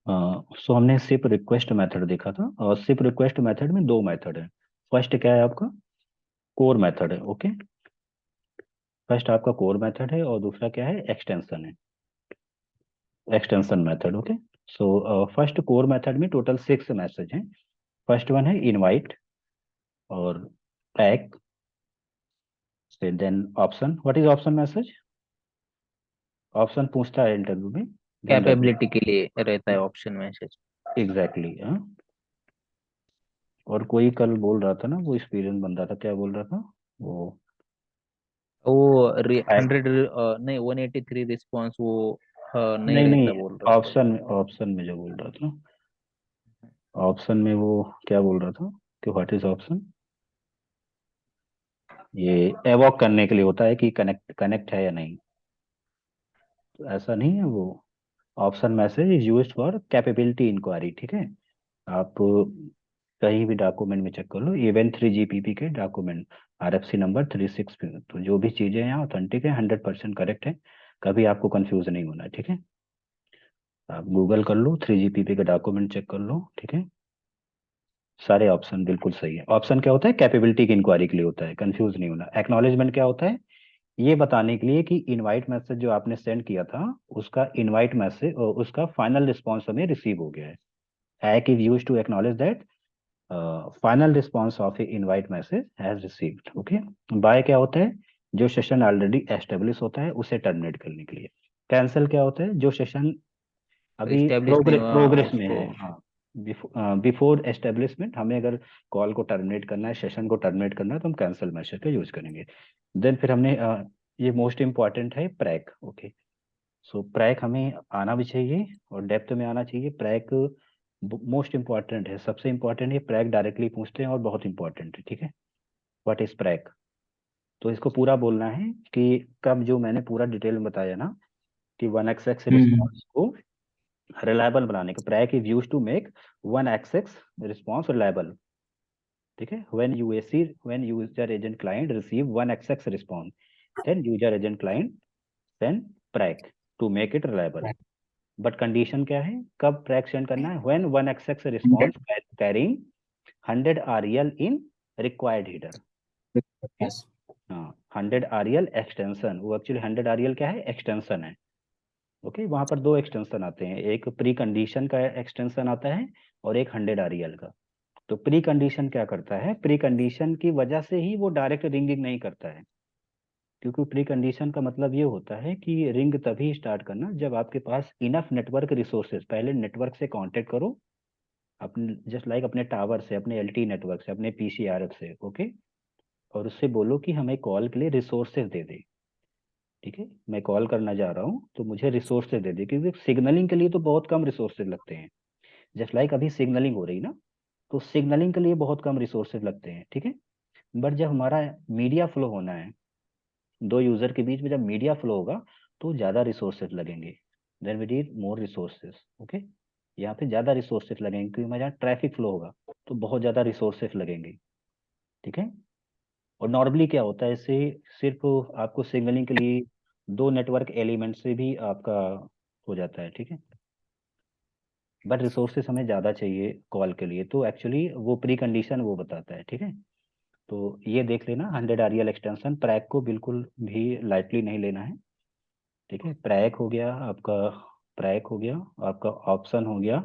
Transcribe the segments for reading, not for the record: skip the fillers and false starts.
सो हमने SIP request method देखा था, और सिप रिक्वेस्ट मेथड में दो मेथड है। फर्स्ट क्या है आपका, कोर मेथड है। ओके, फर्स्ट आपका कोर मेथड है, और दूसरा क्या है, एक्सटेंशन है, extension method. Okay, so first core method में टोटल 6 मैसेज हैं। फर्स्ट वन है इनवाइट, और टैग, फिर then option. What is option message? Option पूछता है इंटरव्यू में, देन डब्ल्यू। कैपेबिलिटी के लिए रहता है ऑप्शन मैसेज। एग्जैक्टली। और कोई कल बोल रहा था ना, वो एक्सपीरियंस बन रहा था, क्या बोल रहा था वो? वो टैग। 100 नहीं 183 रिस्पॉन्स वो नहीं नहीं नहीं, रहता बोल रहा था। ऑप्शन ऑप्शन में जो बोल रहा था, ऑप्शन में वो क्या बोल रहा था कि व्हाट इज ऑप्शन, ये एवॉक करने के लिए होता है कि कनेक्ट कनेक्ट है या नहीं। तो ऐसा नहीं है वो। Option message is used for capability inquiry, ठीक है। आप कहीं भी डॉक्यूमेंट में चेक कर लो, इवन 3GPP के डॉक्यूमेंट, RFC नंबर 36 पे, तो जो भी चीजें यहाँ ऑथेंटिक है, 100% करेक्ट है, कभी आपको कंफ्यूज नहीं होना है, ठीक है। आप गूगल कर लो, 3GPP का डॉक्यूमेंट चेक कर लो, ठीक है। सारे ऑप्शन बिल्कुल सही है। ऑप्शन क्या होता है, कैपेबिलिटी की इंक्वायरी के लिए होता है, कंफ्यूज नहीं होना। एक्नॉलेजमेंट क्या होता है, ये बताने के लिए कि इनवाइट मैसेज जो आपने सेंड किया था, उसका इनवाइट मैसेज, उसका फाइनल रिस्पॉन्स हमें रिसीव हो गया है। ACK is use to acknowledge that final response of a invite message has received. Okay. Bye क्या होता है, जो सेशन ऑलरेडी एस्टेब्लिश होता है उसे टर्मिनेट करने के लिए। कैंसिल क्या होता है, जो सेशन अभी इस्टेब्लिश नहीं प्रोग्रेस हुआ प्रोग्रेस में उसको। है। हाँ, बिफोर एस्टेब्लिशमेंट हमें अगर कॉल को टर्मिनेट करना है, सेशन को टर्मिनेट करना है, तो हम कैंसिल मैसेज का यूज करेंगे। देन फिर हमने ये मोस्ट इंपॉर्टेंट है प्रैक। ओके, सो प्रैक हमें आना भी चाहिए, और डेप्थ में आना चाहिए। प्रैक मोस्ट इंपॉर्टेंट है, सबसे इंपॉर्टेंट है प्रैक, डायरेक्टली पूछते हैं और बहुत इंपॉर्टेंट है, ठीक है। व्हाट इज प्रैक, तो इसको पूरा बोलना है कि कब, जो मैंने पूरा डिटेल में बताया ना, कि 1xx हम्म। रिस्पॉन्स को रिलायबल बनाने का, PRACK is use to make 1xx response reliable, ठीक है। When user agent client receive 1xx response, then user agent client send PRACK to make it reliable. But condition क्या है, कब प्रैक सेंड करना है, when 1xx response carrying 100 REL in required header. Okay, yes. हाँ, 100 REL extension, वो actually 100 REL क्या है, extension है। ओके, वहां पर दो एक्सटेंशन आते हैं, एक प्री कंडीशन का एक्सटेंशन आता है, और एक 100 REL का। तो प्री कंडीशन क्या करता है, प्री कंडीशन की वजह से ही वो डायरेक्ट रिंगिंग नहीं करता है, क्योंकि प्री कंडीशन का मतलब ये होता है कि रिंग तभी स्टार्ट करना जब आपके पास इनफ नेटवर्क रिसोर्सेज, पहले नेटवर्क से कांटेक्ट करो, अपने जस्ट लाइक अपने टावर से, अपने LTE नेटवर्क से, अपने PCRF से। ओके, और उससे बोलो कि हमें कॉल के लिए रिसोर्सेज दे दे, ठीक है। मैं कॉल करना जा रहा हूँ तो मुझे रिसोर्सेज दे दे, क्योंकि सिग्नलिंग के लिए तो बहुत कम रिसोर्सेज लगते हैं। जस्ट लाइक अभी सिग्नलिंग हो रही ना, तो सिग्नलिंग के लिए बहुत कम रिसोर्सेज लगते हैं, ठीक है। बट जब हमारा मीडिया फ्लो होना है, दो यूजर के बीच में जब मीडिया फ्लो होगा, तो ज्यादा रिसोर्सेज लगेंगे, then we need more resources. Okay, यहाँ पे ज्यादा रिसोर्सेज लगेंगे, क्योंकि हमारे यहाँ ट्रैफिक फ्लो होगा, तो बहुत ज्यादा रिसोर्सेज लगेंगे, ठीक है। और नॉर्मली क्या होता है, इससे सिर्फ आपको सिग्नलिंग के लिए दो नेटवर्क एलिमेंट से भी आपका हो जाता है, ठीक है। बट रिसोर्सेज हमें ज़्यादा चाहिए कॉल के लिए, तो एक्चुअली वो प्री कंडीशन वो बताता है, ठीक है। तो ये देख लेना, 100 REL एक्सटेंशन, प्रैक को बिल्कुल भी लाइटली नहीं लेना है, ठीक है। प्रैक हो गया आपका, प्रैक हो गया आपका, ऑप्शन हो गया,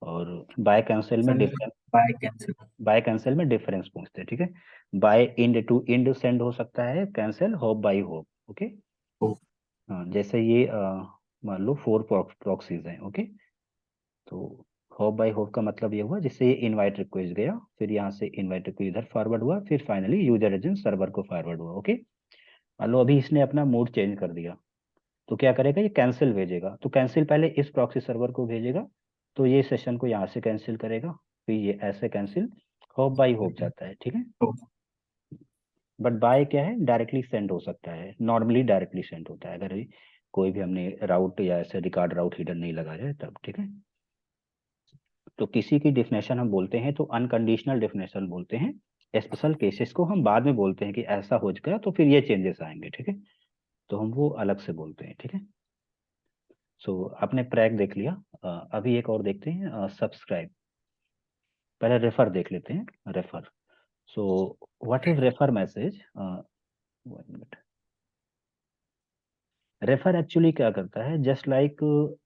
और बाय कैंसिल में difference, bye cancel. Bye cancel में डिफरेंस पूछते हैं, ठीक है। By end to end send हो सकता है cancel, hop by hop. Okay, हाँ, जैसे ये मान लो 4 प्रॉक्सीज हैं। ओके, तो होप बाय होप का मतलब ये हुआ, जिससे ये इनवाइट रिक्वेस्ट गया, फिर यहाँ से इनवाइट रिक्वेस्ट इधर फॉरवर्ड हुआ, फिर फाइनली यूजर एजेंट सर्वर को फॉरवर्ड हुआ। ओके, मान लो अभी इसने अपना मोड चेंज कर दिया, तो क्या करेगा, ये कैंसिल भेजेगा, तो कैंसिल पहले इस प्रॉक्सी सर्वर को भेजेगा, तो ये सेशन को यहाँ से कैंसिल करेगा, फिर ये ऐसे कैंसिल, होप बाई होप जाता है, ठीक है। बट बाय क्या है, डायरेक्टली सेंड हो सकता है, नॉर्मली डायरेक्टली सेंड होता है, अगर कोई भी हमने राउट या ऐसे रिकॉर्ड राउट हिडन नहीं लगाया है तब, ठीक है। तो किसी की डिफिनेशन हम बोलते हैं तो अनकंडीशनल डिफिनेशन बोलते हैं, स्पेशल केसेस को हम बाद में बोलते हैं कि ऐसा हो गया तो फिर ये चेंजेस आएंगे, ठीक है। तो हम वो अलग से बोलते हैं, ठीक है। सो आपने प्रैक देख लिया। अभी एक और देखते हैं, सब्सक्राइब। पहले रेफर देख लेते हैं, refer. So what is refer message? 1 minute. Refer actually क्या करता है, जस्ट लाइक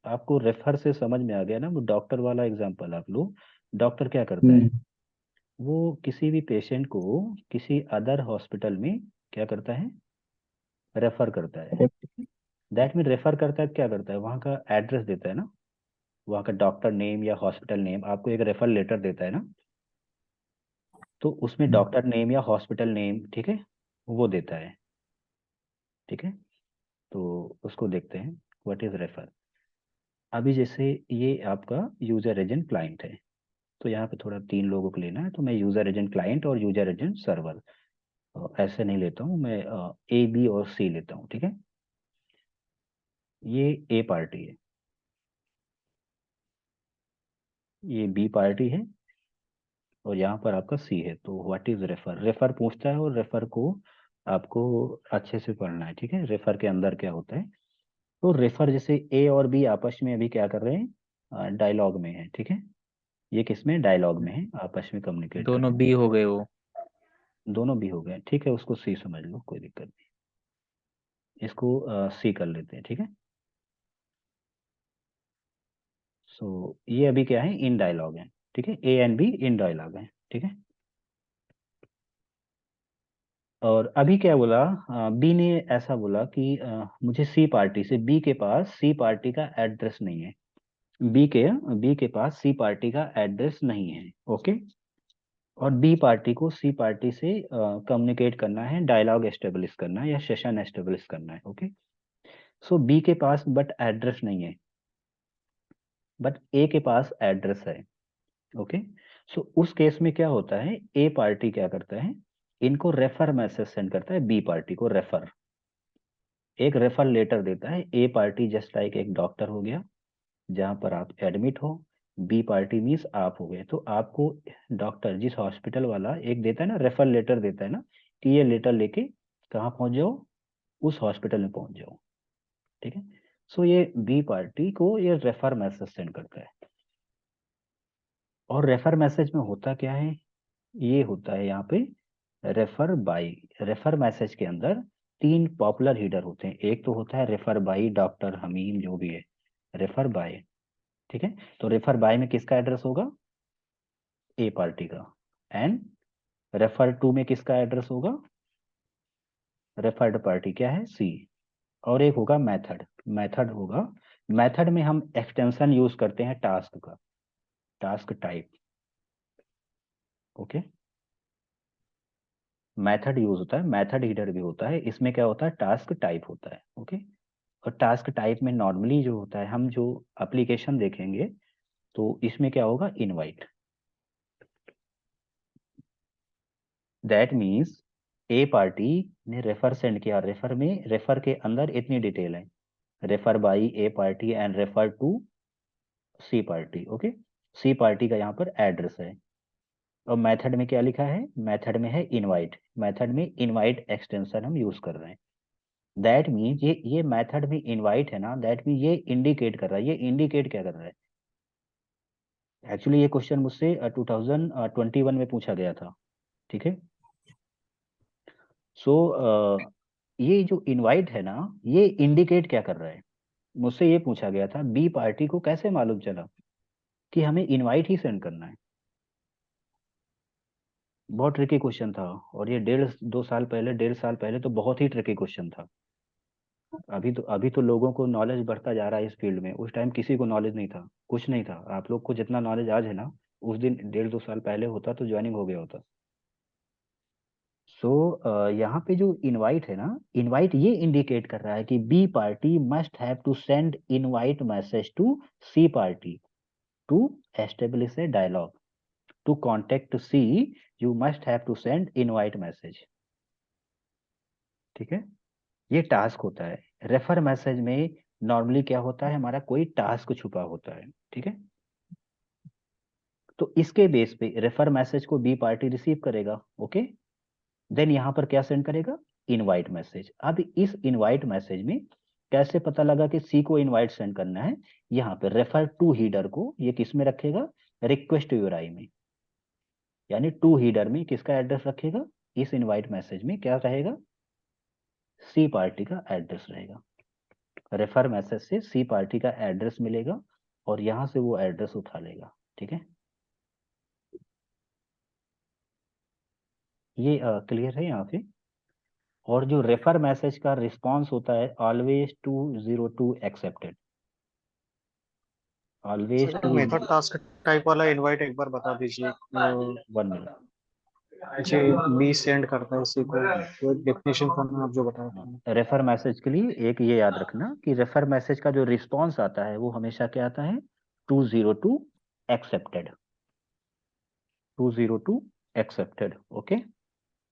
आपको रेफर से समझ में आ गया ना, वो डॉक्टर वाला एग्जांपल आप लो। डॉक्टर क्या करता है, हम्म। वो किसी भी पेशेंट को किसी अदर हॉस्पिटल में क्या करता है, रेफर करता है। दैट मीन रेफर करता है, क्या करता है, वहाँ का एड्रेस देता है ना, वहाँ का डॉक्टर नेम या हॉस्पिटल नेम, आपको एक रेफर लेटर देता है ना, तो उसमें डॉक्टर नेम या हॉस्पिटल नेम, ठीक है, वो देता है। ठीक है, तो उसको देखते हैं, व्हाट इज रेफर। अभी जैसे ये आपका यूजर एजेंट क्लाइंट है, तो यहाँ पे थोड़ा 3 लोगों को लेना है, तो मैं यूजर एजेंट क्लाइंट और यूजर एजेंट सर्वर ऐसे नहीं लेता हूँ मैं, ए बी और सी लेता हूँ। ठीक है, ये ए पार्टी है, ये बी पार्टी है, और यहाँ पर आपका सी है। तो व्हाट इज रेफर, रेफर पूछता है, और रेफर को आपको अच्छे से पढ़ना है। ठीक है, रेफर के अंदर क्या होता है, तो रेफर जैसे ए और बी आपस में अभी क्या कर रहे हैं, डायलॉग में है। ठीक है, ये किसमें, डायलॉग में है, आपस में कम्युनिकेट कर दोनों रहे बी हो गए वो। हैं। दोनों भी हो गए, ठीक है, उसको सी समझ लो, कोई दिक्कत नहीं। इसको सी कर लेते हैं। ठीक है, सो ये अभी क्या है, इन डायलॉग है। ठीक है, A and B in dialogue है। ठीक है, और अभी क्या बोला, बी ने ऐसा बोला कि मुझे सी पार्टी से, बी के पास सी पार्टी का एड्रेस नहीं है। बी के पास सी पार्टी का एड्रेस नहीं है। ओके, और बी पार्टी को सी पार्टी से कम्युनिकेट करना है, डायलॉग एस्टेब्लिश करना है या सेशन एस्टेब्लिश करना है। ओके, सो बी के पास बट एड्रेस नहीं है, बट ए के पास एड्रेस है। ओके, सो उस केस में क्या होता है, ए पार्टी क्या करता है, इनको रेफर मैसेज सेंड करता है, बी पार्टी को रेफर, एक रेफर लेटर देता है। ए पार्टी जस्ट लाइक एक डॉक्टर हो गया जहां पर आप एडमिट हो, बी पार्टी मीन्स आप हो गए, तो आपको डॉक्टर जिस हॉस्पिटल वाला एक देता है ना, रेफर लेटर देता है ना, कि ये लेटर लेके कहाँ पहुंच जाओ, उस हॉस्पिटल में पहुंच जाओ। ठीक है, सो ये बी पार्टी को ये रेफर मैसेज सेंड करता है। और रेफर मैसेज में होता क्या है, ये होता है यहाँ पे रेफर बाय। रेफर मैसेज के अंदर 3 पॉपुलर हीडर होते हैं, एक तो होता है रेफर बाय डॉक्टर हमीम जो भी है, रेफर बाय। ठीक है, तो रेफर बाय में किसका एड्रेस होगा, ए पार्टी का। एंड रेफर टू में किसका एड्रेस होगा, रेफर्ड पार्टी क्या है, सी। और एक होगा मेथड, मेथड होगा, मेथड में हम एक्सटेंशन यूज करते हैं टास्क का, task type. Okay, method use होता है, मेथड हीडर भी होता है, इसमें क्या होता है, टास्क टाइप होता है। ओके, और टास्क टाइप में नॉर्मली जो होता है, हम जो एप्लीकेशन देखेंगे तो इसमें क्या होगा, invite. That means A party ने रेफर सेंड किया, रेफर में, रेफर के अंदर इतनी डिटेल है, refer by A party and refer to C party. Okay, C party का यहाँ पर एड्रेस है। और मेथड में क्या लिखा है, मेथड में है इनवाइट, मेथड में इनवाइट एक्सटेंशन हम यूज कर रहे हैं। दैट मीन्स ये मेथड में इनवाइट है ना, दैट मीन ये इंडिकेट कर रहा है, ये इंडिकेट क्या कर रहा है, एक्चुअली ये क्वेश्चन मुझसे 2021 में पूछा गया था। ठीक है, सो ये जो इनवाइट है ना, ये इंडिकेट क्या कर रहा है, मुझसे ये पूछा गया था बी पार्टी को कैसे मालूम चला कि हमें इनवाइट ही सेंड करना है। बहुत ट्रिकी क्वेश्चन था, और ये 1.5 2 साल पहले तो बहुत ही ट्रिकी क्वेश्चन था। अभी तो लोगों को नॉलेज बढ़ता जा रहा है इस फील्ड में, उस टाइम किसी को नॉलेज नहीं था, कुछ नहीं था। आप लोग को जितना नॉलेज आज है ना, उस दिन 1.5 2 साल पहले होता तो ज्वाइनिंग हो गया होता। सो यहाँ पे जो इनवाइट है ना, इनवाइट ये इंडिकेट कर रहा है कि B party must have to send invite message to C party to establish a dialogue, to contact C you must have to send invite message. ठीक है, ये टास्क होता है। रेफर मैसेज में नॉर्मली क्या होता है, हमारा कोई टास्क छुपा होता है। ठीक है, तो इसके बेस पे रेफर मैसेज को बी पार्टी रिसीव करेगा। ओके, देन यहाँ पर क्या सेंड करेगा, इनवाइट मैसेज। अब इस इनवाइट मैसेज में कैसे पता लगा कि सी को इनवाइट सेंड करना है? यहाँ पे रेफर टू हीडर को ये किस में रखेगा? रिक्वेस्ट यूआरआई में। यानी टू हीडर में किसका एड्रेस रखेगा? इस इनवाइट मैसेज में क्या रहेगा? सी पार्टी का एड्रेस रहेगा। रेफर मैसेज से सी पार्टी का एड्रेस मिलेगा और यहां से वो एड्रेस उठा लेगा। ठीक है, ये क्लियर है यहाँ पे। और जो रेफर मैसेज का रिस्पॉन्स होता है always 202 accepted, always sir to method task type वाला इनवाइट एक बार बता दीजिए। 1 मिनट। जी, बी सेंड करता है उसी को डेफिनेशन फॉर्म आप जो बताए थे। रेफर मैसेज के लिए एक ये याद रखना कि रेफर मैसेज का जो रिस्पॉन्स आता है वो हमेशा क्या आता है? 202 एक्सेप्टेड, 202 एक्सेप्टेड। ओके,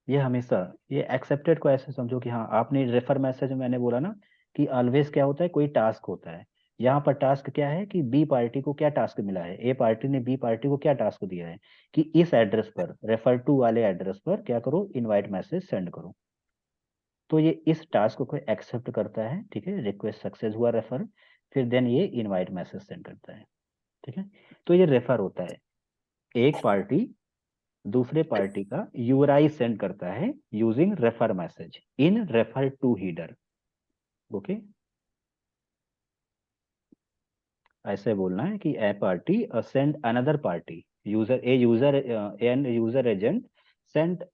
ये हमेशा, ये एक्सेप्टेड को ऐसे समझो कि हाँ आपने रेफर मैसेज में मैंने बोला ना कि ऑलवेज क्या होता है? कोई टास्क होता है। यहाँ पर टास्क क्या है कि बी पार्टी को क्या टास्क मिला है? ए पार्टी ने बी पार्टी को क्या टास्क दिया है कि इस एड्रेस पर, रेफर टू वाले एड्रेस पर क्या करो? इनवाइट मैसेज सेंड करो। तो ये इस टास्क को एक्सेप्ट करता है। ठीक है, रिक्वेस्ट सक्सेस हुआ रेफर, फिर देन ये इनवाइट मैसेज सेंड करता है। ठीक है, तो ये रेफर होता है। एक पार्टी दूसरे पार्टी का यूआरआई सेंड करता है using refer message in refer to header. Okay, ऐसे बोलना है कि a party send another party user a user an user agent send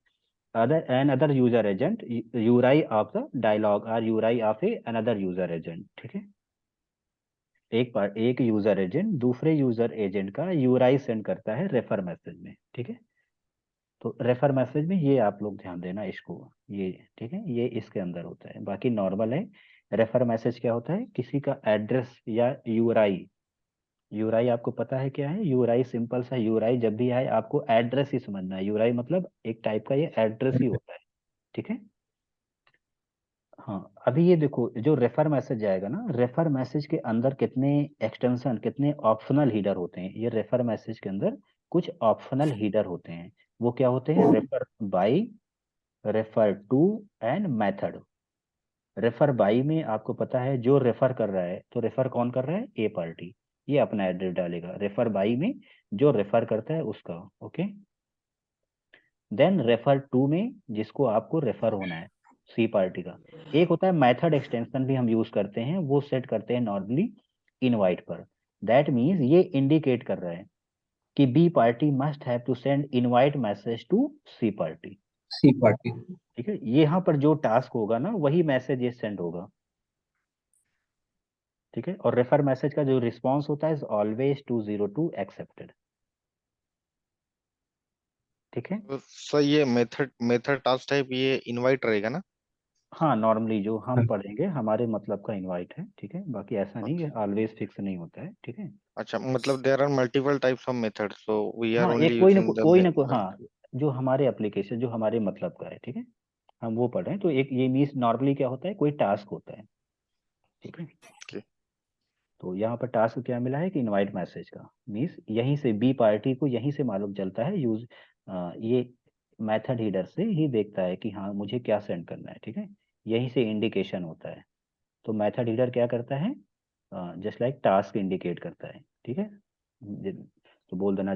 other another user agent URI of the dialog or URI of a another user agent। ठीक है, एक user agent दूसरे user agent का URI send करता है refer message में। ठीक है, तो रेफर मैसेज में ये आप लोग ध्यान देना इसको, ये ठीक है, ये इसके अंदर होता है। बाकी नॉर्मल है। रेफर मैसेज क्या होता है? किसी का एड्रेस या यूआरआई, यूआरआई आपको पता है क्या है? यूआरआई सिंपल सा यूआरआई जब भी आए आपको एड्रेस ही समझना है। यूआरआई मतलब एक टाइप का ये एड्रेस ही होता है। ठीक है, हाँ अभी ये देखो जो रेफर मैसेज जाएगा ना, रेफर मैसेज के अंदर कितने एक्सटेंशन, कितने ऑप्शनल हीडर होते हैं? ये रेफर मैसेज के अंदर कुछ ऑप्शनल हीडर होते हैं। वो क्या होते हैं? Refer by, refer to and method. रेफर बाई में आपको पता है जो रेफर कर रहा है, तो रेफर कौन कर रहा है? ए पार्टी, ये अपना एड्रेस डालेगा रेफर बाई में, जो रेफर करता है उसका। ओके, देन रेफर टू में जिसको आपको रेफर होना है, सी पार्टी का। एक होता है मेथड एक्सटेंशन भी हम यूज करते हैं, वो सेट करते हैं नॉर्मली इनवाइट पर। दैट मीन्स ये इंडिकेट कर रहा है कि B party must have to send invite message to C party. C party. ठीक है, यहाँ पर जो टास्क होगा ना वही मैसेज ये सेंड होगा। ठीक है, और रेफर मैसेज का जो रिस्पॉन्स होता है ऑलवेज 202 एक्सेप्टेड। ठीक है, तो सर ये मेथड मेथड टास्क टाइप ये इनवाइट रहेगा ना? हाँ नॉर्मली जो हम पढ़ेंगे हमारे मतलब का इनवाइट है। ठीक है, बाकी ऐसा नहीं है, अच्छा ऑलवेज फिक्स नहीं होता है। ठीक है, अच्छा, मतलब there are multiple types of method, so we are हाँ एक ओनली कोई ना यूजिंग द कोई ना कोई, हाँ मेथड। जो हमारे एप्लीकेशन जो हमारे मतलब का है। ठीक है, हम वो पढ़ रहे हैं। तो एक ये मीन्स नॉर्मली क्या होता है? कोई टास्क होता है। ठीक है, तो यहाँ पर टास्क क्या मिला है कि इनवाइट मैसेज का मीन्स यहीं से बी पार्टी को यहीं से मालूम चलता है यूज, ये मेथड हीडर से ही देखता है कि हाँ मुझे क्या सेंड करना है। ठीक है, यहीं से इंडिकेशन होता है। तो मेथड हीडर क्या करता है? जस्ट लाइक टास्क इंडिकेट करता है। ठीक है, तो बोल देना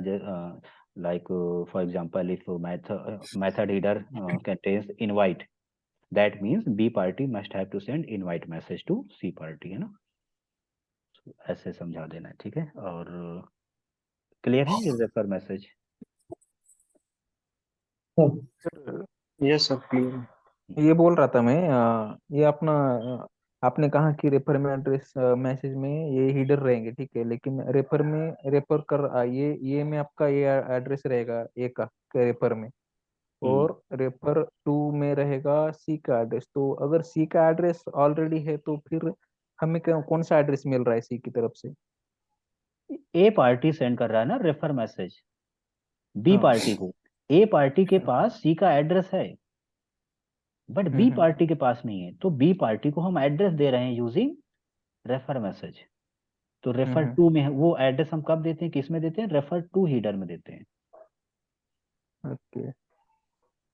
like for example if method header contains invite, that means B party must have to send invite message to C party, है ना? ऐसे समझा देना है। ठीक है, और क्लियर है ये रेफर मैसेज? ये सब क्लियर। ये बोल रहा था मैं, ये अपना आपने कहा कि रेफर में एड्रेस मैसेज में ये हीडर रहेंगे, ठीक है, लेकिन रेफर में रेफर कर ये में आपका ये एड्रेस रहेगा ए का रेफर में, हम्म, और रेफर टू में रहेगा सी का एड्रेस। तो अगर सी का एड्रेस ऑलरेडी है तो फिर हमें कौन सा एड्रेस मिल रहा है सी की तरफ से? ए पार्टी सेंड कर रहा है ना रेफर मैसेज बी हाँ। पार्टी को। ए पार्टी के पास सी का एड्रेस है बट बी हम्म। पार्टी के पास नहीं है, तो बी पार्टी को हम एड्रेस दे रहे हैं यूजिंग रेफर मैसेज। तो रेफर हम्म। टू में है वो एड्रेस, हम कब देते हैं? किस में देते हैं? रेफर टू हीडर में देते हैं। ओके।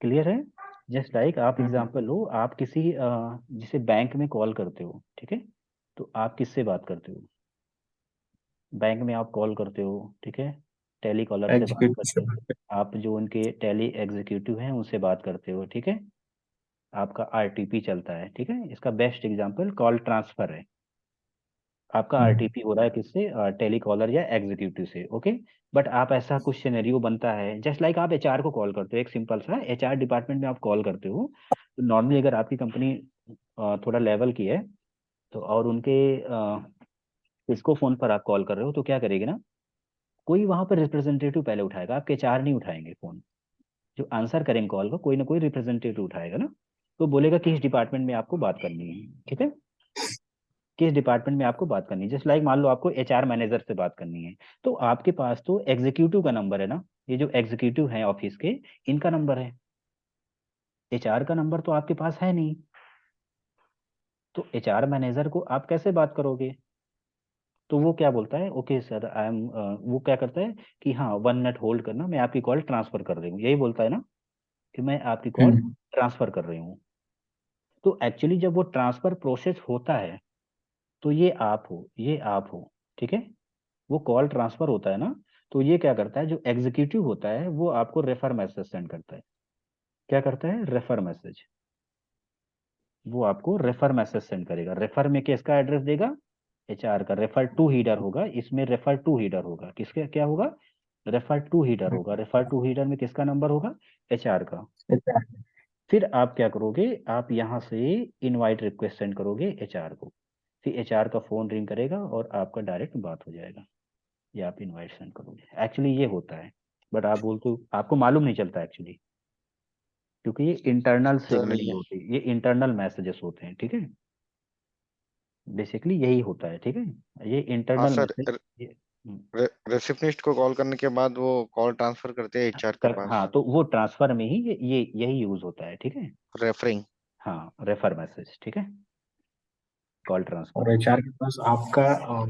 क्लियर है? जस्ट लाइक आप हम्म। एग्जांपल लो, आप किसी जिसे बैंक में कॉल करते हो। ठीक है, तो आप किससे बात करते हो? बैंक में आप कॉल करते हो, ठीक है, टेली कॉलर से बात करते हो, आप जो उनके टेली एग्जीक्यूटिव हैं उनसे बात करते हो, ठीक है, आपका आरटीपी चलता है, ठीक है। इसका बेस्ट एग्जांपल कॉल ट्रांसफर है। आपका आरटीपी हो रहा है किससे? टेली कॉलर या एग्जीक्यूटिव से, ओके। बट आप ऐसा कुछ सिनेरियो बनता है, जस्ट लाइक आप एचआर को कॉल करते हो, एक सिंपल सा एचआर डिपार्टमेंट में आप कॉल करते हो। तो नॉर्मली अगर आपकी कंपनी थोड़ा लेवल की है, तो और उनके इसको फोन पर आप कॉल कर रहे हो, तो क्या करेगी ना, कोई वहां पर रिप्रेजेंटेटिव पहले उठाएगा, आपके एचआर नहीं उठाएंगे फोन। जो आंसर करेंगे कॉल को, कोई ना कोई रिप्रेजेंटेटिव उठाएगा ना, तो बोलेगा किस डिपार्टमेंट में आपको बात करनी है, ठीक है, किस डिपार्टमेंट में आपको बात करनी है। जस्ट लाइक मान लो आपको एचआर मैनेजर से बात करनी है, तो आपके पास तो एग्जीक्यूटिव का नंबर है ना, ये जो एग्जीक्यूटिव है ऑफिस के, इनका नंबर है। एचआर का नंबर तो आपके पास है नहीं, तो एचआर मैनेजर को आप कैसे बात करोगे? तो वो क्या बोलता है, ओके सर आई एम, वो क्या करता है कि हाँ 1 मिनट होल्ड करना, मैं आपकी कॉल ट्रांसफर कर रही हूँ, यही बोलता है ना, कि मैं आपकी कॉल ट्रांसफर कर रही हूँ। तो एक्चुअली जब वो ट्रांसफर प्रोसेस होता है, तो ये आप हो, ठीक है, वो कॉल ट्रांसफर होता है ना, तो ये क्या करता है, जो एग्जीक्यूटिव होता है वो आपको रेफर मैसेज सेंड करता है। क्या करता है? Refer message. वो आपको रेफर मैसेज सेंड करेगा। रेफर में किसका एड्रेस देगा? एचआर का। रेफर टू हीडर होगा, इसमें रेफर टू हीडर होगा, किसके क्या होगा? रेफर टू हीडर होगा। रेफर टू हीडर में किसका नंबर होगा? एचआर का। फिर आप क्या करोगे, आप यहाँ से इनवाइट रिक्वेस्ट सेंड करोगे एचआर को, फिर एचआर का फोन रिंग करेगा और आपका डायरेक्ट बात हो जाएगा, या आप इनवाइट सेंड करोगे। एक्चुअली ये होता है, बट आप बोलते हो आपको मालूम नहीं चलता एक्चुअली, क्योंकि ये इंटरनल सर सिग्नलिंग होती है, ये इंटरनल मैसेजेस होते हैं, ठीक है, बेसिकली यही होता है, ठीक है, ये हाँ इंटरनल सर, मैसेज। ये रिसेप्शनिस्ट को कॉल करने के बाद वो कॉल ट्रांसफर करते हैं एचआर के पास, हाँ, तो वो ट्रांसफर में ही ये यही यूज होता है, ठीक है। रेफरिंग। हाँ, रेफर मैसेज, ठीक है, कॉल ट्रांसफर। और एचआर के पास आपका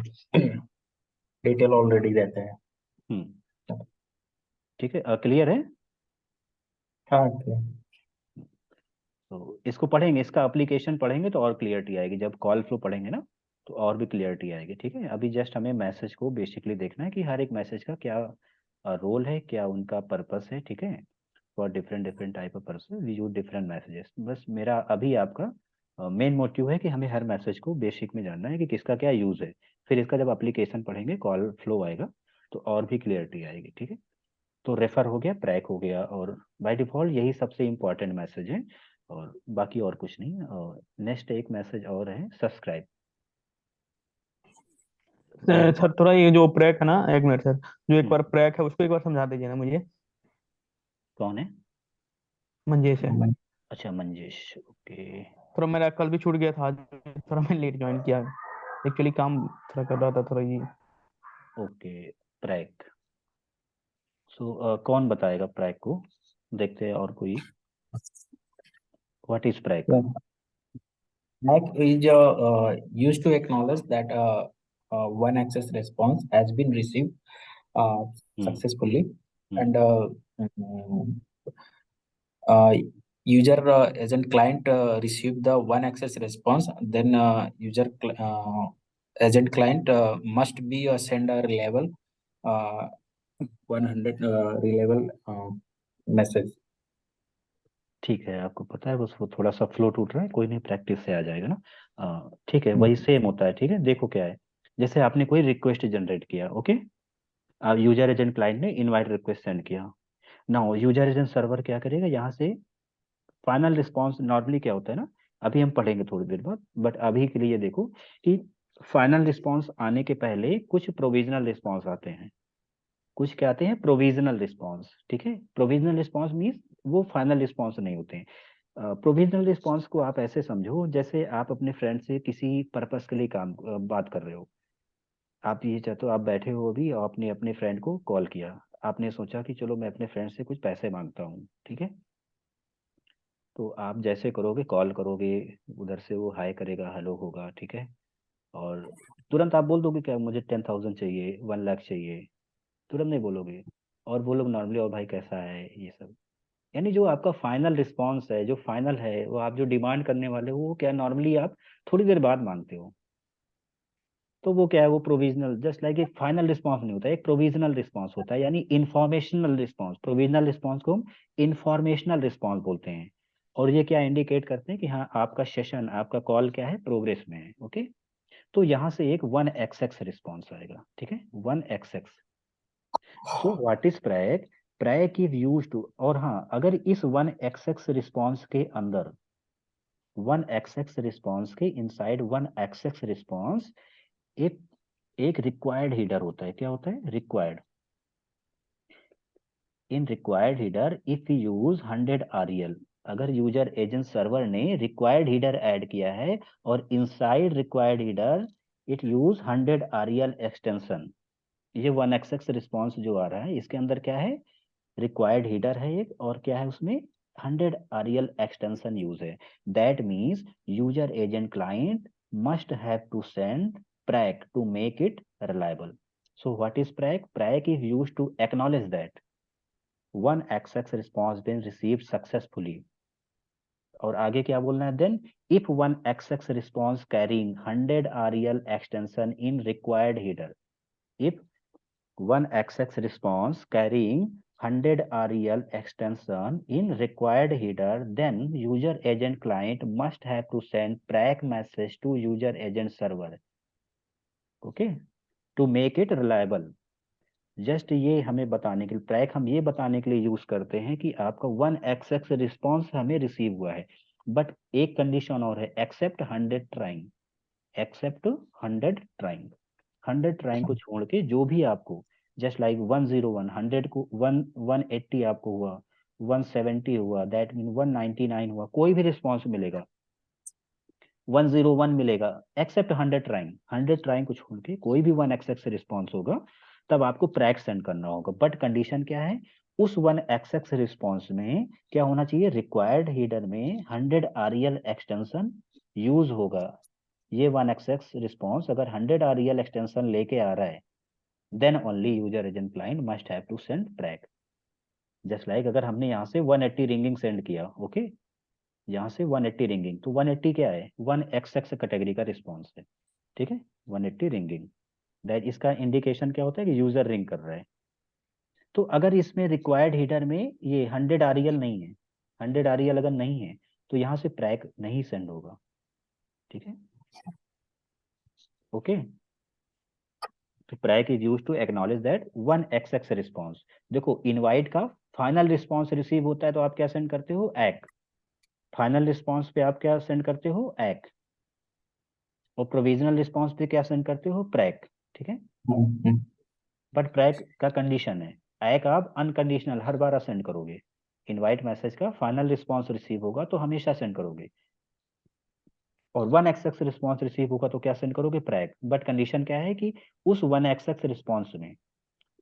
डिटेल ऑलरेडी रहता है। हम्म, ठीक है, क्लियर है। हाँ okay। तो इसको पढ़ेंगे, इसका एप्लीकेशन पढ़ेंगे तो और क्लियरिटी आएगी, जब कॉल फ्लो पढ़ेंगे ना तो और भी क्लियरिटी आएगी, ठीक है। अभी जस्ट हमें मैसेज को बेसिकली देखना है कि हर एक मैसेज का क्या रोल है, क्या उनका पर्पस है, ठीक है। For different different type of person we use different messages. बस मेरा अभी आपका मेन मोटिव है कि हमें हर मैसेज को बेसिक में जानना है कि किसका क्या यूज है। फिर इसका जब एप्लीकेशन पढ़ेंगे, कॉल फ्लो आएगा तो और भी क्लियरिटी आएगी, ठीक है। तो रेफर हो गया, ट्रैक हो गया, और बाय डिफॉल्ट यही सबसे इम्पोर्टेंट मैसेज है, और बाकी और कुछ नहीं। और नेक्स्ट एक मैसेज और है, सब्सक्राइब। सर थोड़ा ये जो प्रैक है ना, एक मिनट सर, जो एक हम्म, बार प्रैक है उसको एक बार समझा दीजिए ना मुझे। कौन है? मंजेश है। अच्छा, मंजेश, ओके। थोड़ा मेरा कल भी छूट गया था, आज थोड़ा मैं लेट ज्वाइन किया, एक्चुअली काम थोड़ा कर रहा था थोड़ा ये। Okay, Prague. सो कौन बताएगा प्रैक को? देखते हैं और कोई। What is Prague? Mac is used to acknowledge that one access response has been received uh, hmm, successfully, hmm, and mm, uh, user agent client receive the one access response. Then agent client must be a sender level uh, 100 reliable message. ठीक है, आपको पता है, बस वो थोड़ा सा flow टूट रहा है, कोई नहीं, प्रैक्टिस से आ जाएगा ना। ठीक है, वही सेम होता है, ठीक है। देखो क्या है, जैसे आपने कोई रिक्वेस्ट जनरेट किया, ओके, यूजर एजेंट क्लाइंट ने इनवाइट रिक्वेस्ट सेंड किया। नाउ यूजर एजेंट सर्वर क्या करेगा, यहाँ से फाइनल रिस्पॉन्स नॉर्मली क्या होता है ना, अभी हम पढ़ेंगे थोड़ी देर बाद, बट अभी के लिए देखो कि फाइनल रिस्पॉन्स आने के पहले कुछ प्रोविजनल रिस्पॉन्स आते हैं। कुछ क्या आते हैं? प्रोविजनल रिस्पॉन्स, ठीक है। प्रोविजनल रिस्पॉन्स मीन्स वो फाइनल रिस्पॉन्स नहीं होते हैं। प्रोविजनल रिस्पॉन्स को आप ऐसे समझो, जैसे आप अपने फ्रेंड से किसी पर्पस के लिए बात कर रहे हो। आप ये चाहते हो, आप बैठे हो अभी और आपने अपने फ्रेंड को कॉल किया, आपने सोचा कि चलो मैं अपने फ्रेंड से कुछ पैसे मांगता हूँ, ठीक है। तो आप जैसे करोगे, कॉल करोगे, उधर से वो हाय करेगा, हेलो होगा, ठीक है, और तुरंत आप बोल दोगे क्या मुझे 10,000 चाहिए, 1 लाख चाहिए, तुरंत नहीं बोलोगे। और वो लोग नॉर्मली, और भाई कैसा है, ये सब। यानी जो आपका फाइनल रिस्पॉन्स है, जो फाइनल है, वो आप जो डिमांड करने वाले हो, वो क्या नॉर्मली आप थोड़ी देर बाद मांगते हो। तो वो क्या है, वो प्रोविजनल, जस्ट लाइक एक फाइनल रिस्पॉन्स नहीं होता, एक प्रोविजनल रिस्पॉन्स होता है, यानी इंफॉर्मेशनल रिस्पॉन्स। प्रोविजनल रिस्पॉन्स को हम इंफॉर्मेशनल रिस्पॉन्स बोलते हैं। और ये क्या इंडिकेट करते हैं कि हाँ आपका सेशन, आपका कॉल क्या है, प्रोग्रेस में है। ओके, तो यहाँ से एक 1xx रिस्पॉन्स आएगा, ठीक है, 1xx। So what is PRACK? PRACK is use to, और हाँ अगर इस 1xx रिस्पॉन्स के अंदर, 1xx रिस्पॉन्स के इनसाइड 1xx रिस्पॉन्स एक एक रिक्वायर्ड हीडर होता है। क्या होता है? Required. In required header if use 100 REL, अगर यूजर एजेंट सर्वर ने रिक्वायर्ड हीडर ऐड किया है और inside required header it use 100 REL extension, ये 1xx रिस्पॉन्स जो आ रहा है इसके अंदर क्या है, रिक्वायर्ड हीडर है एक, और क्या है उसमें 100 REL एक्सटेंशन यूज है। That means user agent client must have to send PRACK to make it reliable. So what is PRACK? PRACK is use to acknowledge that 1xx response been received successfully। और आगे क्या बोलना है? Then if 1xx response carrying 100 REL extension in required header, if 1xx response carrying 100 REL extension in required header, then user agent client must have to send prac message to user agent server, okay, to make it reliable। Just ये हमें बताने के लिए, track हम ये बताने के लिए यूज करते हैं कि आपका 1xx रिस्पॉन्स हमें रिसीव हुआ है, बट एक कंडीशन और है, except 100 trying, except 100 trying. 100 trying को छोड़ के जो भी आपको, जस्ट लाइक 101, 100 को 180 आपको हुआ, 170 हुआ, दैट मीन 199 हुआ, कोई भी रिस्पॉन्स मिलेगा, 101 मिलेगा, एक्सेप्ट 100 ट्राइंग, 100 ट्राइंग को छोड़ के कोई भी 1xx रिस्पॉन्स होगा, तब आपको प्रैक सेंड करना होगा। बट कंडीशन क्या है? उस 1xx रिस्पॉन्स में क्या होना चाहिए? रिक्वायर्ड हीडर में 100 REL एक्सटेंशन यूज होगा। ये 1xx रिस्पॉन्स अगर 100 REL एक्सटेंशन लेके आ रहा है, then only user agent client must have to send PRACK. Just like अगर हमने यहाँ से 180 रिंगिंग सेंड किया, ओके, यहाँ से 180 रिंगिंग, तो 180 क्या है? 1xx कैटेगरी का रिस्पॉन्स है, ठीक है, 180 रिंगिंग, दैट इसका इंडिकेशन क्या होता है कि यूजर रिंग कर रहा है। तो अगर इसमें रिक्वायर्ड हीडर में ये 100 REL नहीं है, 100 REL अगर नहीं है, तो यहाँ से प्रैक नहीं सेंड होगा, ठीक है, ओके। तो PRACK is use to acknowledge that 1xx response. देखो इनवाइट का फाइनल रिस्पॉन्स रिसीव होता है तो आप क्या सेंड करते हो? एक। फाइनल रिस्पॉन्स पे आप क्या सेंड करते हो? एक। और प्रोविजनल रिस्पॉन्स पे क्या सेंड करते हो? प्रैक, ठीक है। बट प्रैक का कंडीशन है, एक आप अनकंडीशनल हर बार सेंड करोगे। इनवाइट मैसेज का फाइनल रिस्पॉन्स रिसीव होगा तो हमेशा सेंड करोगे, और 1xx रिस्पॉन्स रिसीव होगा तो क्या सेंड करोगे? प्रैक। बट कंडीशन क्या है कि उस 1xx रिस्पॉन्स में,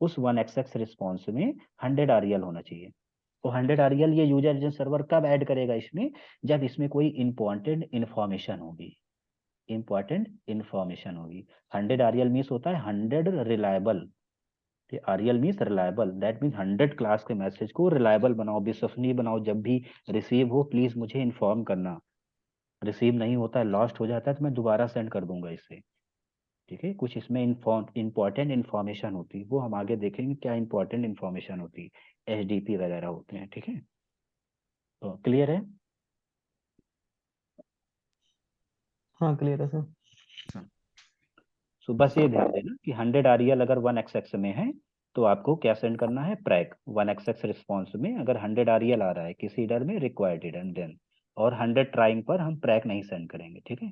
उस 1xx रिस्पॉन्स में 100 REL होना चाहिए। तो 100 REL ये यूजर एजेंट सर्वर कब ऐड करेगा इसमें? जब इसमें कोई इंपॉर्टेंट इंफॉर्मेशन होगी, इंपॉर्टेंट इंफॉर्मेशन होगी। 100 REL मीन्स होता है 100 reliable, REL means reliable, that means 100 class के मैसेज को रिलायबल बनाओ, विश्वसनीय बनाओ। जब भी रिसीव हो प्लीज मुझे इन्फॉर्म करना। रिसीव नहीं होता है, लॉस्ट हो जाता है, तो मैं दोबारा सेंड कर दूंगा इसे, ठीक है। कुछ इसमें इंपॉर्टेंट इन्फॉर्मेशन होती है, वो हम आगे देखेंगे क्या इंपॉर्टेंट इन्फॉर्मेशन होती है, HDP वगैरह होते हैं, ठीक है। तो क्लियर है? हाँ क्लियर है सर। सो बस ये ध्यान देना कि 100 REL अगर 1xx में है तो आपको क्या सेंड करना है? प्रैक। 1xx रिस्पॉन्स में अगर 100 REL आ रहा है किसी हीडर में, रिक्वायर्ड हीडर, देन, और 100 ट्राइंग पर हम प्रैक नहीं सेंड करेंगे, ठीक है,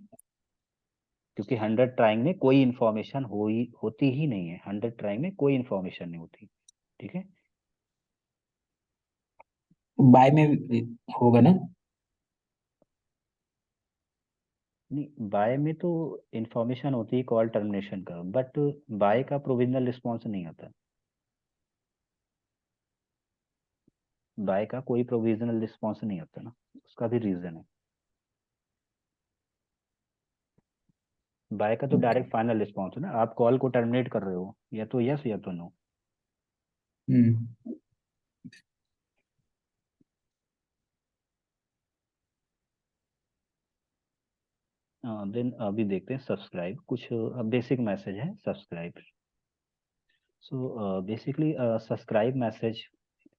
क्योंकि 100 ट्राइंग में कोई इन्फॉर्मेशन होती ही नहीं है, 100 ट्राइंग में कोई इन्फॉर्मेशन नहीं होती, ठीक है। बाय में होगा ना? नहीं, बाय में तो इंफॉर्मेशन होती है कॉल टर्मिनेशन का, बट बाय का प्रोविजनल रिस्पॉन्स नहीं आता। बाय का कोई प्रोविजनल रिस्पॉन्स नहीं आता ना, उसका भी रीजन है। बाय का तो डायरेक्ट फाइनल रिस्पॉन्स है ना, आप कॉल को टर्मिनेट कर रहे हो, या तो यस या तो नो। हम्म। देन अभी देखते हैं सब्सक्राइब, कुछ बेसिक मैसेज है subscribe. So basically subscribe message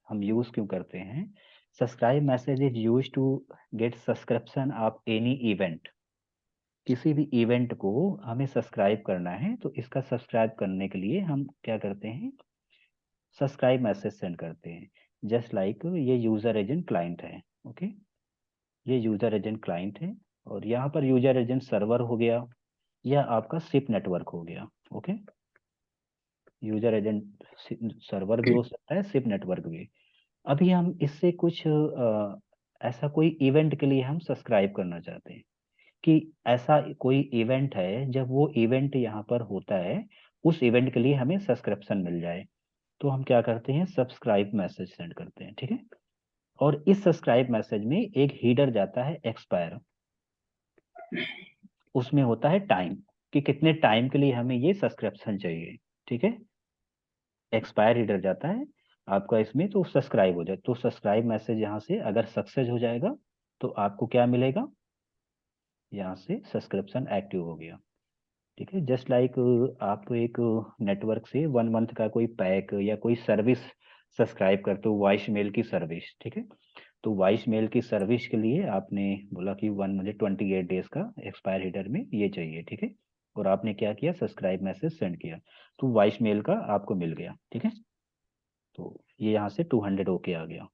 हम यूज क्यों करते हैं? Subscribe message is use to get subscription of any event. किसी भी इवेंट को हमें सब्सक्राइब करना है तो इसका सब्सक्राइब करने के लिए हम क्या करते हैं? सब्सक्राइब मैसेज सेंड करते हैं। जस्ट लाइक ये यूजर एजेंट क्लाइंट है, ओके, ये यूजर एजेंट क्लाइंट है, और यहाँ पर यूजर एजेंट सर्वर हो गया, यह आपका सिप नेटवर्क हो गया, ओके। यूजर एजेंट सर्वर भी हो सकता है, सिप नेटवर्क भी। अभी हम इससे कुछ ऐसा कोई इवेंट के लिए हम सब्सक्राइब करना चाहते हैं कि ऐसा कोई इवेंट है, जब वो इवेंट यहाँ पर होता है उस इवेंट के लिए हमें सब्सक्रिप्शन मिल जाए, तो हम क्या करते हैं? सब्सक्राइब मैसेज सेंड करते हैं, ठीक है। और इस सब्सक्राइब मैसेज में एक हीडर जाता है एक्सपायर, उसमें होता है टाइम कि कितने टाइम के लिए हमें ये सब्सक्रिप्शन चाहिए, ठीक है। एक्सपायर हीडर जाता है आपका इसमें, तो सब्सक्राइब हो जाए, तो सब्सक्राइब मैसेज यहाँ से अगर सक्सेस हो जाएगा तो आपको क्या मिलेगा? यहाँ से सब्सक्रिप्शन एक्टिव हो गया, ठीक है। जस्ट लाइक आप एक नेटवर्क से 1 मंथ का कोई पैक या कोई सर्विस सब्सक्राइब करते हो, वॉइस मेल की सर्विस, ठीक है। तो वॉइस मेल की सर्विस के लिए आपने बोला कि मुझे 28 डेज का एक्सपायर हीडर में ये चाहिए, ठीक है। और आपने क्या किया? सब्सक्राइब मैसेज सेंड किया, तो वॉइस मेल का आपको मिल गया, ठीक है। तो ये यहाँ से 200 होके आ गया।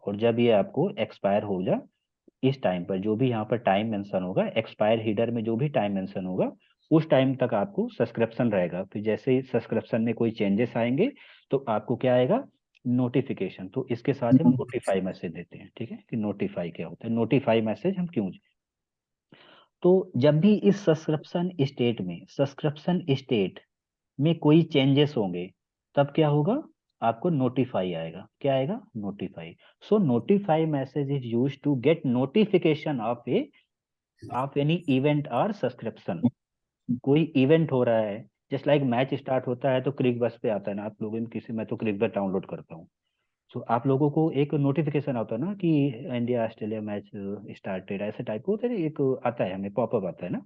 और जब ये आपको एक्सपायर हो जा, इस टाइम पर जो भी यहाँ पर टाइम मेंशन होगा, एक्सपायर हीडर में जो भी टाइम मेंशन होगा उस टाइम तक आपको सब्सक्रिप्शन रहेगा। फिर जैसे ही सब्सक्रिप्शन में कोई चेंजेस आएंगे तो आपको क्या आएगा? नोटिफिकेशन। तो इसके साथ हम नोटिफाई मैसेज देते हैं, ठीक है। कि नोटिफाई क्या होता है, नोटिफाई मैसेज हम क्यों? तो जब भी इस सब्सक्रिप्शन स्टेट में कोई चेंजेस होंगे तब क्या होगा? आपको नोटिफाई आएगा। क्या आएगा? Notify. So notify message is used to get notification of any event और सब्सक्रिप्शन। कोई इवेंट हो रहा है, जस्ट लाइक मैच स्टार्ट होता है तो क्रिक बस पे आता है ना, आप लोगों में किसी, मैं तो क्रिक बस डाउनलोड करता हूँ, सो आप लोगों को एक नोटिफिकेशन आता है ना कि इंडिया ऑस्ट्रेलिया मैच स्टार्टेड, ऐसे टाइप का होता है, एक आता है हमें पॉपअप आता है ना,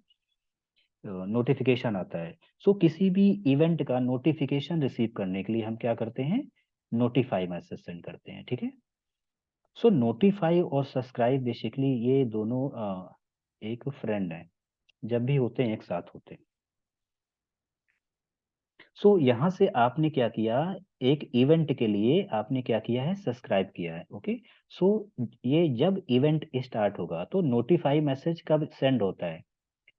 नोटिफिकेशन आता है। सो किसी भी इवेंट का नोटिफिकेशन रिसीव करने के लिए हम क्या करते हैं? नोटिफाई मैसेज सेंड करते हैं, ठीक है। सो नोटिफाई और सब्सक्राइब बेसिकली ये दोनों एक फ्रेंड है, जब भी होते हैं एक साथ होते हैं। सो यहाँ से आपने क्या किया? एक इवेंट के लिए आपने क्या किया है? सब्सक्राइब किया है, ओके। सो ये जब इवेंट स्टार्ट होगा तो नोटिफाई मैसेज कब सेंड होता है?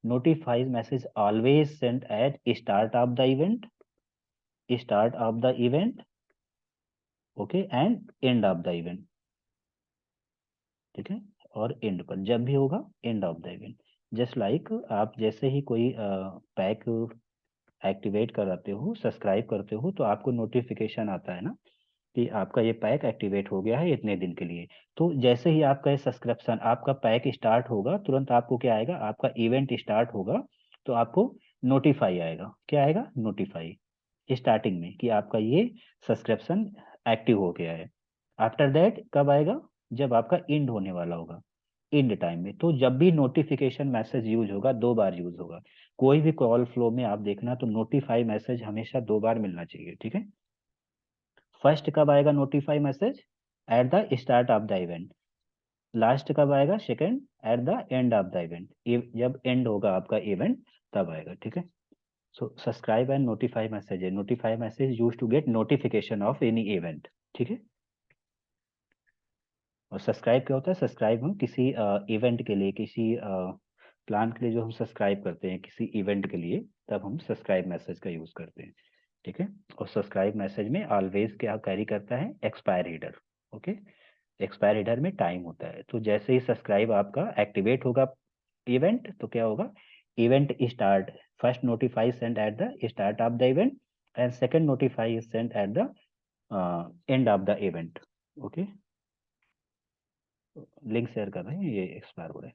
Notify message always send at start of the event, start of the event, okay, end end of the event, ठीक है। और एंड पर जब भी होगा, end of the event. Just like आप जैसे ही कोई पैक एक्टिवेट कराते हो, सब्सक्राइब करते हो, तो आपको नोटिफिकेशन आता है ना कि आपका ये पैक एक्टिवेट हो गया है इतने दिन के लिए। तो जैसे ही आपका ये सब्सक्रिप्शन, आपका पैक स्टार्ट होगा, तुरंत आपको क्या आएगा? आपका इवेंट स्टार्ट होगा तो आपको नोटिफाई आएगा। क्या आएगा? नोटिफाई स्टार्टिंग में कि आपका ये सब्सक्रिप्शन एक्टिव हो गया है। आफ्टर दैट कब आएगा? जब आपका एंड होने वाला होगा, एंड टाइम में। तो जब भी नोटिफिकेशन मैसेज यूज होगा, 2 बार यूज होगा। कोई भी कॉल फ्लो में आप देखना तो नोटिफाई मैसेज हमेशा 2 बार मिलना चाहिए, ठीक है। फर्स्ट कब आएगा notify message? At the start of the event. Last कब आएगा? Second at the end of the event. जब एंड होगा आपका इवेंट तब आएगा, ठीक है। So subscribe and notify message है, notify message use to get notification of any event, ठीक है। और सब्सक्राइब क्या होता है? सब्सक्राइब हम किसी इवेंट के लिए, किसी प्लान के लिए जो हम सब्सक्राइब करते हैं किसी इवेंट के लिए, तब हम सब्सक्राइब मैसेज का यूज करते हैं, ठीक है। और सब्सक्राइब मैसेज में ऑलवेज क्या कैरी करता है? Expire header, okay. Expire header में टाइम होता है, तो जैसे ही सब्सक्राइब आपका एक्टिवेट होगा इवेंट, तो क्या होगा? Event start, first notify send at the start of the event, and second notify send at the end of the event, okay. Link share कर रहे हैं, ये एक्सपायर हो रहा है।